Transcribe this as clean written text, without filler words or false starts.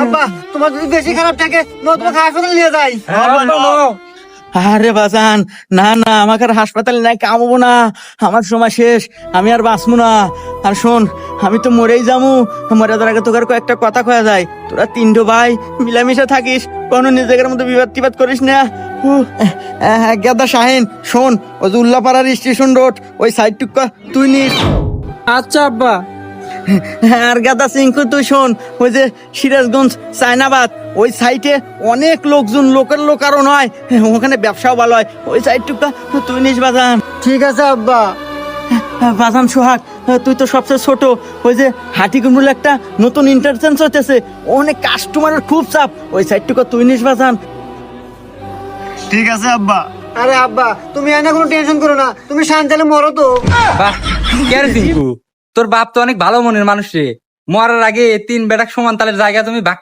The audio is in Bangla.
আব্বা তোমার যদি বেশি খারাপ থাকে তোমাকে হাসপাতালে নিয়ে যাই। আরে বাজান, না না, আমাকে আর হাসপাতালে নাই কামবো না, আমার সময় শেষ, আমি আর বাঁচবো না। আর শোন, আমি তো মরেই যামু, মরে যাওয়ার আগে তোকে আর কয়েকটা কথা কয়া যায়। তোরা তিনটো ভাই মিলামিশা থাকিস, কোনো নিজেদের মধ্যে বিবাদ টিবাদ করিস না। গেদা শাহিন, শোন, ওই যে উল্লাপাড়ার স্টেশন রোড ওই সাইড টুকা তুই নিস। আচ্ছা আব্বা। আর গাদা সিংকু তুই শোন, ওই যে সিরাজগঞ্জ চায়নাবাদ ওই সাইটে অনেক লোকজন, লোকের লোক আরো নয়, ওখানে ব্যবসাও ভালো হয়, ওই সাইডটুকটা তুই নিস বাজান। ঠিক আছে আব্বা। বাজান সোহাগ, তুই তো সবচেয়ে ছোট, ওই যে হাটিকুমরুল একটা নতুন ইন্টারচেঞ্জ হতেছে, অনেক কাস্টমারের খুব চাপ, ওই সাইডটুকু তুই নিস বাজান। ঠিক আছে আব্বা। আরে আব্বা তুমি এনে কোনো টেনশন করো না, তুমি শান্তালে মরো তো। বাহ, কে রে সিংকু, তোর বাপ তো অনেক ভালো মনের মানুষ রে। মরার আগে তিন বেটাক সমান তালের জায়গা তুমি ভাগ